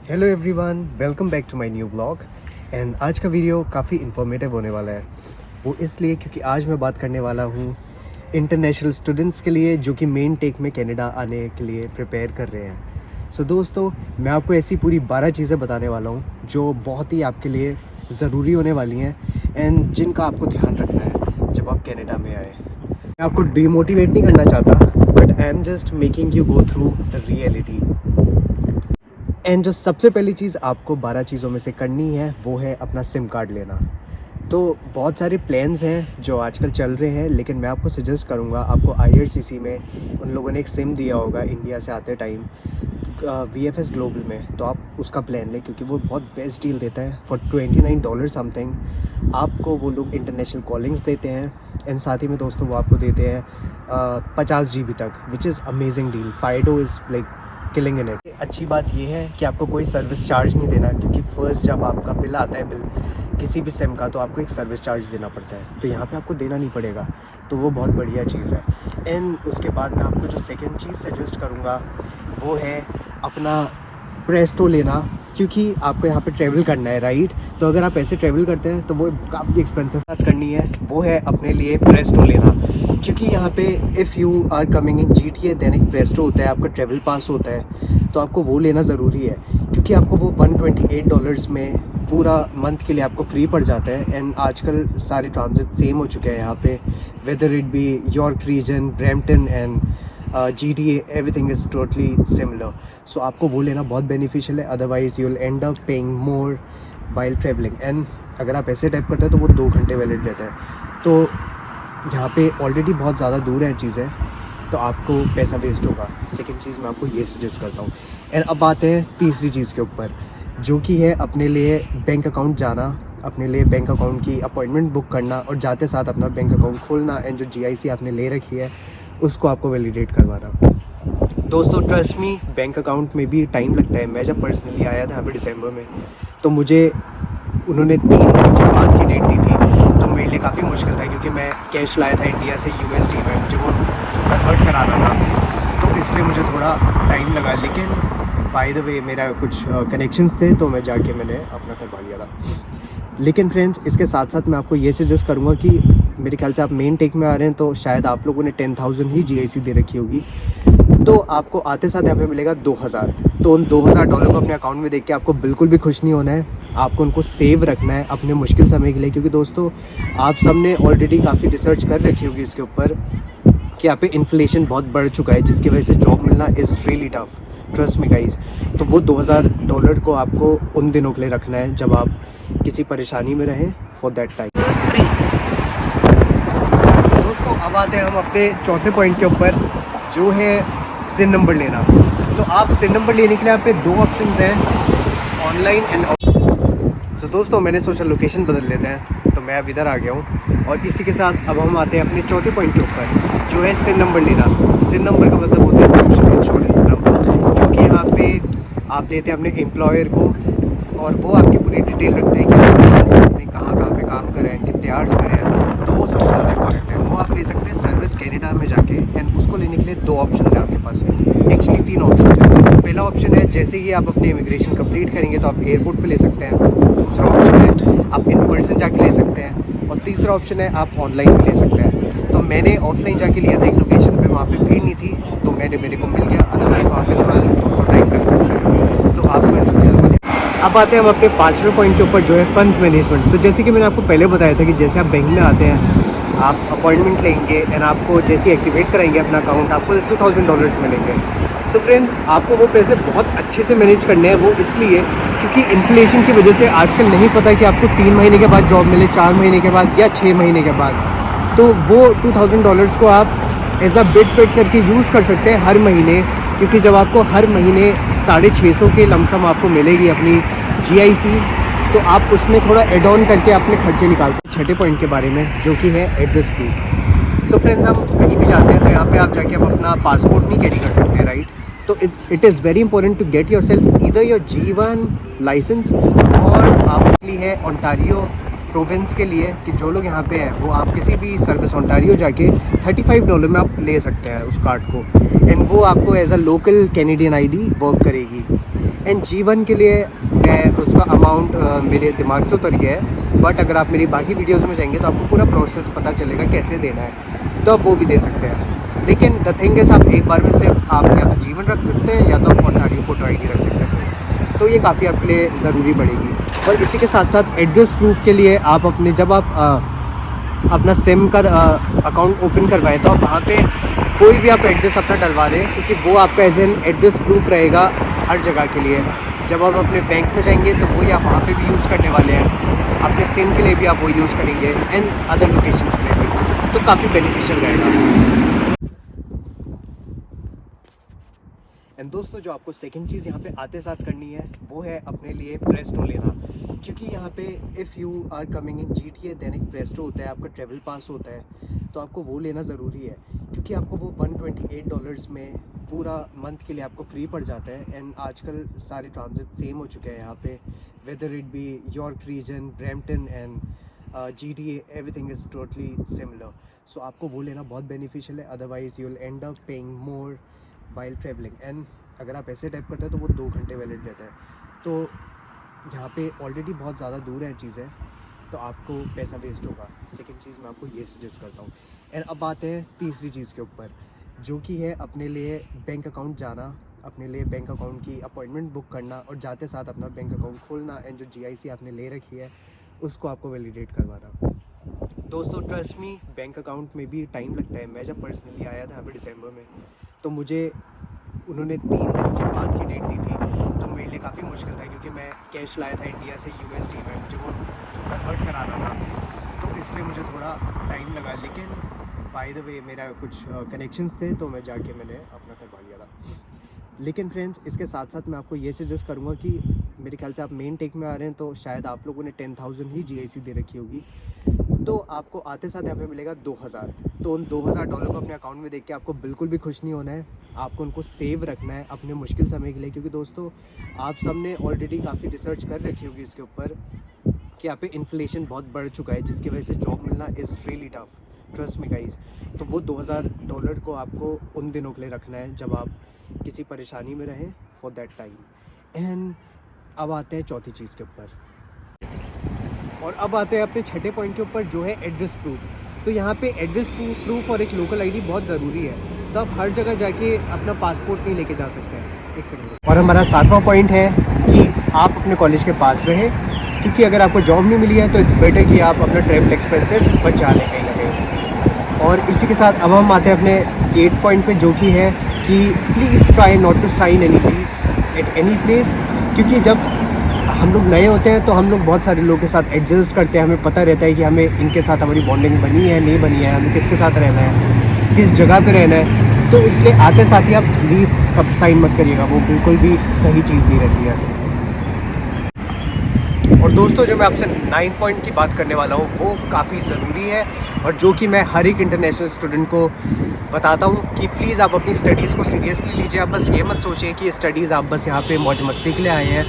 Hello everyone, welcome back to my new vlog. And आज का video काफ़ी informative होने वाला है। वो इसलिए क्योंकि आज मैं बात करने वाला हूँ इंटरनेशनल स्टूडेंट्स के लिए जो कि मेन टेक में कनाडा आने के लिए प्रिपेयर कर रहे हैं। सो दोस्तों, मैं आपको ऐसी पूरी 12 चीज़ें बताने वाला हूँ जो बहुत ही आपके लिए ज़रूरी होने वाली हैं एंड जिनका आपको ध्यान रखना है जब आप कनाडा में आए। मैं आपको डिमोटिवेट नहीं करना चाहता, but I am just making you go through the reality. And जो सबसे पहली चीज़ आपको 12 चीज़ों में से करनी है वो है अपना सिम कार्ड लेना। तो बहुत सारे प्लान्स हैं जो आजकल चल रहे हैं, लेकिन मैं आपको सजेस्ट करूँगा, आपको IRCC में उन लोगों ने एक सिम दिया होगा इंडिया से आते टाइम VFS ग्लोबल में, तो आप उसका प्लान लें क्योंकि वो बहुत बेस्ट डील देता है। फॉर $29 समथिंग आपको वो लोग इंटरनेशनल कॉलिंग्स देते हैं एंड साथ ही में दोस्तों वो आपको देते हैं 50 GB तक, which is amazing deal. Fido is like killing in it. अच्छी बात यह है कि आपको कोई सर्विस चार्ज नहीं देना, क्योंकि फर्स्ट जब आपका बिल आता है किसी भी सिम का, तो आपको एक सर्विस चार्ज देना पड़ता है, तो यहाँ पे आपको देना नहीं पड़ेगा, तो वो बहुत बढ़िया चीज़ है। एंड उसके बाद मैं आपको जो सेकंड चीज़ सजेस्ट करूँगा वो है अपना प्रेस्टो लेना, क्योंकि आपको यहाँ पे ट्रैवल करना है, राइट। तो अगर आप ऐसे ट्रैवल करते हैं तो वो काफ़ी एक्सपेंसिव बात करनी है, वो है अपने लिए प्रेस्टो लेना। क्योंकि यहाँ पे if you are coming in GTA then एक प्रेस्टो होता है, आपका ट्रैवल पास होता है, तो आपको वो लेना ज़रूरी है, क्योंकि आपको वो $128 में पूरा मंथ के लिए आपको फ्री पड़ जाता है। एंड आजकल सारे ट्रांजिट सेम हो चुके हैं यहाँ पे, whether it be York region, Brampton and GTA, everything is totally similar. So आपको वो लेना बहुत बेनिफिशियल है, otherwise you will end up paying more while travelling. And अगर आप ऐसे टाइप करते हैं तो वो 2 घंटे वैलिड रहता है, तो यहाँ पे ऑलरेडी बहुत ज़्यादा दूर हैं चीज़ें, तो आपको पैसा वेस्ट होगा। सेकंड चीज़ मैं आपको ये सजेस्ट करता हूँ। एंड अब आते हैं तीसरी चीज़ के ऊपर, जो कि है अपने लिए बैंक अकाउंट जाना, अपने लिए बैंक अकाउंट की अपॉइंटमेंट बुक करना और जाते साथ अपना बैंक अकाउंट खोलना एंड जो GIC आपने ले रखी है उसको आपको वैलिडेट करवाना। दोस्तों ट्रस्ट मी, बैंक अकाउंट में भी टाइम लगता है। मैं जब पर्सनली आया था यहाँ पे दिसंबर में, तो मुझे उन्होंने 3 दिन के बाद की डेट दी थी, तो मेरे लिए काफ़ी मुश्किल था, क्योंकि मैं कैश लाया था इंडिया से USD में, मुझे वो कन्वर्ट कराना था, तो इसलिए मुझे थोड़ा टाइम लगा। लेकिन बाय द वे मेरा कुछ कनेक्शंस थे, तो मैं जाके मैंने अपना करवा लिया था। लेकिन फ्रेंड्स, इसके साथ साथ मैं आपको ये सजेस्ट करूँगा कि मेरे ख्याल से आप मेन टेक में आ रहे हैं, तो शायद आप लोगों ने 10,000 ही GIC दे रखी होगी, तो आपको आते साथ यहाँ पे मिलेगा 2,000। तो उन $2,000 को अपने अकाउंट में देख के आपको बिल्कुल भी खुश नहीं होना है, आपको उनको सेव रखना है अपने मुश्किल समय के लिए। क्योंकि दोस्तों आप सब ने ऑलरेडी काफ़ी रिसर्च कर रखी होगी इसके ऊपर कि यहाँ पे इन्फ्लेशन बहुत बढ़ चुका है, जिसकी वजह से जॉब मिलना is really tough, trust me guys. तो वो $2,000 को आपको उन दिनों के लिए रखना है जब आप किसी परेशानी में रहें, फॉर दैट टाइम। दोस्तों अब आते हैं हम अपने चौथे पॉइंट के ऊपर, जो है सिन नंबर लेना। तो आप सिन नंबर लेने के लिए यहाँ पे 2 ऑप्शंस हैं, ऑनलाइन एंड ऑफलाइन। सो दोस्तों मैंने सोचा लोकेशन बदल लेते हैं, तो मैं अब इधर आ गया हूँ। और इसी के साथ अब हम आते हैं अपने चौथे पॉइंट के ऊपर, जो है सिन नंबर लेना। सिन नंबर का मतलब होता है सोशल इंश्योरेंस नंबर, जो कि यहाँ पे आप देते हैं अपने एम्प्लॉयर को, और वो आपकी पूरी डिटेल रखते हैं कि आपने कहाँ कहाँ पे काम करे हैं, कितने आवर्स करे हैं, तो वो सबसे ज़्यादा इंपॉर्टेंट है। वो आप ले सकते हैं सर्विस कैनेडा में जाके, एंड उसको लेने के लिए 2 ऑप्शन है आपके पास, एक्चुअली 3 ऑप्शन है। पहला ऑप्शन है जैसे ही आप अपनी इमिग्रेशन कंप्लीट करेंगे तो आप एयरपोर्ट पे ले सकते हैं। दूसरा ऑप्शन है आप इन पर्सन जाके ले सकते हैं, और तीसरा ऑप्शन है आप ऑनलाइन भी ले सकते हैं। तो मैंने ऑफलाइन जाके लिया था एक लोकेशन पे, वहाँ पे भीड़ नहीं थी, तो मेरे को मिल गया, अदरवाइज़ वहाँ पे थोड़ा 200 टाइम लग सकता है। तो आपको इन सब चीज़ों को। अब आते हैं हम अपने 5वें पॉइंट के ऊपर, जो है फंड्स मैनेजमेंट। तो जैसे कि मैंने आपको पहले बताया था कि जैसे आप बैंक में आते हैं, आप अपॉइंटमेंट लेंगे एंड आपको जैसे एक्टिवेट कराएंगे अपना अकाउंट, आपको $2,000 मिलेंगे। सो फ्रेंड्स, आपको वो पैसे बहुत अच्छे से मैनेज करने हैं। वो इसलिए क्योंकि इन्फ्लेशन की वजह से आजकल नहीं पता कि आपको 3 महीने के बाद जॉब मिले, 4 महीने के बाद या 6 महीने के बाद। तो वो $2,000 को आप एज अ बिट पेड करके यूज़ कर सकते हैं हर महीने, क्योंकि जब आपको हर महीने 650 के लमसम आपको मिलेगी अपनी GIC, तो आप उसमें थोड़ा एड ऑन करके अपने खर्चे निकाल सकते हैं। छठे पॉइंट के बारे में, जो कि है एड्रेस प्रूफ। सो फ्रेंड्स, हम कहीं भी जाते हैं तो यहाँ पे आप जाके आप अपना पासपोर्ट नहीं कैरी कर सकते, राइट। तो it is very important to get yourself either your G1 licence, और आपके लिए है ओंटारियो प्रोविंस के लिए, कि जो लोग यहाँ पे हैं वो आप किसी भी सर्विस ओंटारियो जाके $35 में आप ले सकते हैं उस कार्ड को, एंड वो आपको as a local Canadian ID work करेगी। एंड G1 के लिए मैं उसका अमाउंट मेरे दिमाग से उतर गया है, बट अगर आप मेरी बाकी वीडियोस में जाएंगे तो आपको पूरा प्रोसेस पता चलेगा कैसे देना है, तो आप वो भी दे सकते हैं। लेकिन द थिंग इज़ आप एक बार में सिर्फ आप या तो G1 रख सकते हैं या तो आप ओंटारियो फोटो ID रख सकते हैं फ्रेंड्स, तो ये काफ़ी आपके लिए ज़रूरी पड़ेगी। और इसी के साथ साथ एड्रेस प्रूफ के लिए आप अपने जब आप अपना सिम का अकाउंट ओपन करवाएं तो आप वहाँ पे कोई भी आप एड्रेस अपना डलवा दें, क्योंकि वो आपका एज एन एड्रेस प्रूफ रहेगा हर जगह के लिए। जब आप अपने बैंक में जाएंगे तो वही आप वहाँ पे भी यूज़ करने वाले हैं, अपने सिम के लिए भी आप वो यूज़ करेंगे एंड अदर लोकेशंस के लिए भी, तो काफ़ी बेनिफिशियल रहेगा। एंड दोस्तों, जो आपको सेकंड चीज़ यहाँ पे आते साथ करनी है वो है अपने लिए प्रेस्टो लेना, क्योंकि यहाँ पे if you are coming in GTA then एक प्रेस्टो होता है, आपका ट्रेवल पास होता है, तो आपको वो लेना ज़रूरी है, क्योंकि आपको वो $128 में पूरा मंथ के लिए आपको फ्री पड़ जाता है। एंड आजकल सारे ट्रांजिट सेम हो चुके हैं यहाँ पे, whether it be York region, Brampton and GTA, everything is totally similar. So आपको वो लेना बहुत बेनिफिशियल है, otherwise you will end up paying more while travelling. And अगर आप ऐसे टाइप करते हैं तो वो 2 घंटे वैलिड रहता है, तो यहाँ पे ऑलरेडी बहुत ज़्यादा दूर है चीज़ें, तो आपको पैसा वेस्ट होगा। सेकंड चीज़ मैं आपको ये सजेस्ट करता हूँ। एंड अब आते हैं तीसरी चीज़ के ऊपर, जो कि है अपने लिए बैंक अकाउंट जाना, अपने लिए बैंक अकाउंट की अपॉइंटमेंट बुक करना और जाते साथ अपना बैंक अकाउंट खोलना, एंड जो GIC आपने ले रखी है उसको आपको वैलिडेट करवाना। दोस्तों ट्रस्ट मी, बैंक अकाउंट में भी टाइम लगता है। मैं जब पर्सनली आया था यहाँ पे दिसंबर में, तो मुझे उन्होंने 3 दिन के बाद की डेट दी थी, तो मेरे लिए काफ़ी मुश्किल था, क्योंकि मैं कैश लाया था इंडिया से USD में, मुझे वो कन्वर्ट कराना था, तो इसलिए मुझे थोड़ा टाइम लगा। लेकिन बाय द वे मेरा कुछ कनेक्शंस थे, तो मैं जाके मैंने अपना करवा लिया था। लेकिन फ्रेंड्स, इसके साथ साथ मैं आपको ये सजेस्ट करूँगा कि मेरे ख्याल से आप मेन टेक में आ रहे हैं, तो शायद आप लोगों ने 10,000 ही GIC दे रखी होगी, तो आपको आते साथ यहाँ पे मिलेगा 2,000। तो उन $2,000 को अपने अकाउंट में देख के आपको बिल्कुल भी खुश नहीं होना है, आपको उनको सेव रखना है अपने मुश्किल समय के लिए, क्योंकि दोस्तों आप सब ने ऑलरेडी काफ़ी रिसर्च कर रखी होगी इसके ऊपर कि यहाँ पे इन्फ्लेशन बहुत बढ़ चुका है, जिसकी वजह से जॉब मिलना is really tough, trust me guys. तो वो $2,000 को आपको उन दिनों के लिए रखना है जब आप किसी परेशानी में रहें, फॉर दैट टाइम। एंड अब आते हैं चौथी चीज़ के ऊपर, और अब आते हैं अपने छठे पॉइंट के ऊपर, जो है एड्रेस प्रूफ। तो यहाँ पे एड्रेस प्रूफ और एक लोकल ID बहुत ज़रूरी है, तो आप हर जगह जाके अपना पासपोर्ट नहीं लेके जा सकते हैं। एक सेकंड। और हमारा 7वां पॉइंट है कि आप अपने कॉलेज के पास रहें, क्योंकि अगर आपको जॉब नहीं मिली है तो इट्स बेटर कि आप अपना ट्रैवल एक्सपेंसिव बचा लें कहीं ना कहीं। और इसी के साथ अब हम आते हैं अपने 8 पॉइंट पे, जो कि है कि please try not to sign any lease at any place, क्योंकि जब हम लोग नए होते हैं तो हम लोग बहुत सारे लोगों के साथ एडजस्ट करते हैं, हमें पता रहता है कि हमें इनके साथ हमारी बॉन्डिंग बनी है नहीं बनी है, हमें किसके साथ रहना है, किस जगह पे रहना है, तो इसलिए आते साथ ही आप लीज कब साइन मत करिएगा, वो बिल्कुल भी सही चीज़ नहीं रहती है। और दोस्तों, जो मैं आपसे 9 पॉइंट की बात करने वाला हूँ वो काफ़ी ज़रूरी है, और जो कि मैं हर एक इंटरनेशनल स्टूडेंट को बताता हूँ कि प्लीज़ आप अपनी स्टडीज़ को सीरियसली लीजिए। आप बस ये मत सोचिए कि स्टडीज़ आप बस यहाँ पे मौज मस्ती के लिए आए हैं,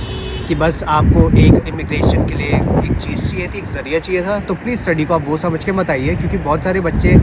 कि बस आपको एक इमिग्रेशन के लिए एक चीज़ चाहिए थी, एक ज़रिया चाहिए था, तो प्लीज़ स्टडी को आप वो समझ के मत आइए, क्योंकि बहुत सारे बच्चे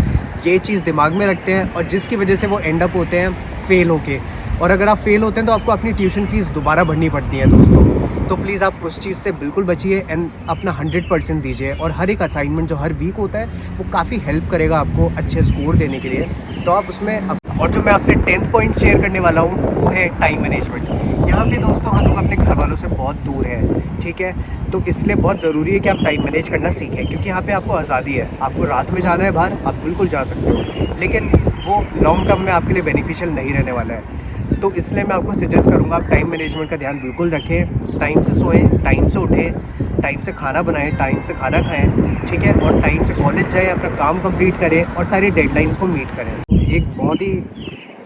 ये चीज़ दिमाग में रखते हैं और जिसकी वजह से वो एंड अप होते हैं फेल होके। और अगर आप फेल होते हैं तो आपको अपनी ट्यूशन फ़ीस दोबारा भरनी पड़ती है दोस्तों। तो प्लीज़ आप उस चीज़ से बिल्कुल बचिए एंड अपना 100% दीजिए। और हर एक असाइनमेंट जो हर वीक होता है वो काफ़ी हेल्प करेगा आपको अच्छे स्कोर देने के लिए, तो आप उसमें। और जो मैं आपसे 10th पॉइंट शेयर करने वाला हूँ वो है टाइम मैनेजमेंट। यहाँ पे दोस्तों हम लोग अपने घर वालों से बहुत दूर हैं, ठीक है, तो इसलिए बहुत ज़रूरी है कि आप टाइम मैनेज करना सीखें, क्योंकि यहाँ पे आपको आज़ादी है। आपको रात में जाना है बाहर, आप बिल्कुल जा सकते हो, लेकिन वो लॉन्ग टर्म में आपके लिए बेनिफिशियल नहीं रहने वाला है। तो इसलिए मैं आपको सजेस्ट करूँगा आप टाइम मैनेजमेंट का ध्यान बिल्कुल रखें, टाइम से सोएं, टाइम से उठें, टाइम से खाना बनाएं, टाइम से खाना खाएं, ठीक है, और टाइम से कॉलेज जाएं, अपना काम कंप्लीट करें और सारी डेडलाइंस को मीट करें। एक बहुत ही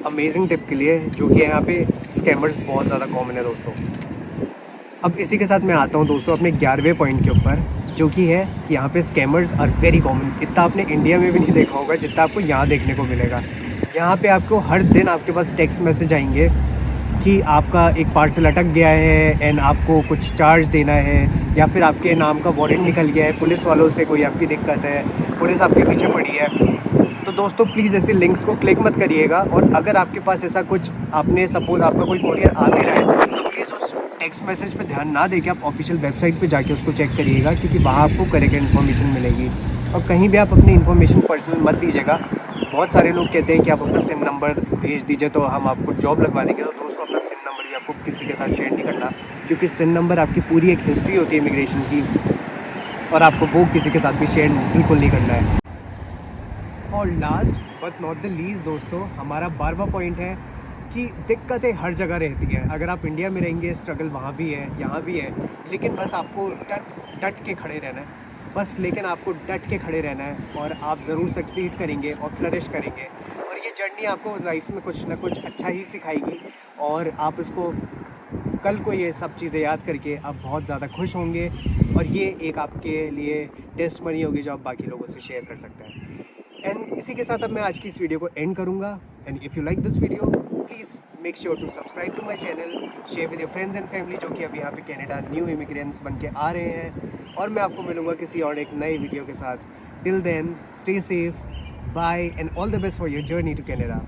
अमेजिंग टिप के लिए, जो कि यहाँ पे स्कैमर्स बहुत ज़्यादा कॉमन है दोस्तों। अब इसी के साथ मैं आता हूँ दोस्तों अपने 11वें पॉइंट के ऊपर, जो कि है कि यहाँ पे स्कैमर्स आर वेरी कॉमन। इतना आपने इंडिया में भी नहीं देखा होगा जितना आपको यहाँ देखने को मिलेगा। यहाँ पे आपको हर दिन आपके पास टेक्स्ट मैसेज आएंगे कि आपका एक पार्सल अटक गया है एंड आपको कुछ चार्ज देना है, या फिर आपके नाम का वारंट निकल गया है, पुलिस वालों से कोई आपकी दिक्कत है, पुलिस आपके पीछे पड़ी है। तो दोस्तों प्लीज़ ऐसे लिंक्स को क्लिक मत करिएगा। और अगर आपके पास ऐसा कुछ, आपने सपोज़ आपका कोई कोरियर आ भी रहा है, तो प्लीज़ उस टेक्स्ट मैसेज पे ध्यान ना देके आप ऑफिशियल वेबसाइट पे जाके उसको चेक करिएगा, क्योंकि वहाँ आपको करेक्ट इन्फॉर्मेशन मिलेगी। और कहीं भी आप अपनी इन्फॉर्मेशन पर्सनल मत दीजिएगा। बहुत सारे लोग कहते हैं कि आप अपना सिम नंबर भेज दीजिए तो हम आपको जॉब लगवा देंगे। तो दोस्तों, अपना सिम नंबर भी आपको किसी के साथ शेयर नहीं करना, क्योंकि सिम नंबर आपकी पूरी एक हिस्ट्री होती है इमिग्रेशन की, और आपको वो किसी के साथ भी शेयर बिल्कुल नहीं करना है। और last but not the least दोस्तों, हमारा 12वां पॉइंट है कि दिक्कतें हर जगह रहती हैं। अगर आप इंडिया में रहेंगे, स्ट्रगल वहाँ भी है, यहाँ भी है, लेकिन बस आपको डट के खड़े रहना है। लेकिन आपको डट के खड़े रहना है, और आप ज़रूर सक्सीड करेंगे और फ्लरिश करेंगे। और ये जर्नी आपको लाइफ में कुछ ना कुछ अच्छा ही सिखाएगी, और आप इसको कल को ये सब चीज़ें याद करके आप बहुत ज़्यादा खुश होंगे, और ये एक आपके लिए टेस्ट मनी होगी जो आप बाकी लोगों से शेयर कर सकते हैं। एंड इसी के साथ अब मैं आज की इस वीडियो को एंड करूँगा। And if you like this video, please make sure to subscribe to my channel, share with your friends and family जो कि अभी यहाँ पे कनाडा न्यू इमिग्रेंट्स बन के आ रहे हैं। और मैं आपको मिलूँगा किसी और एक नए वीडियो के साथ। Till then, stay safe, bye, and all the best for your journey to Canada.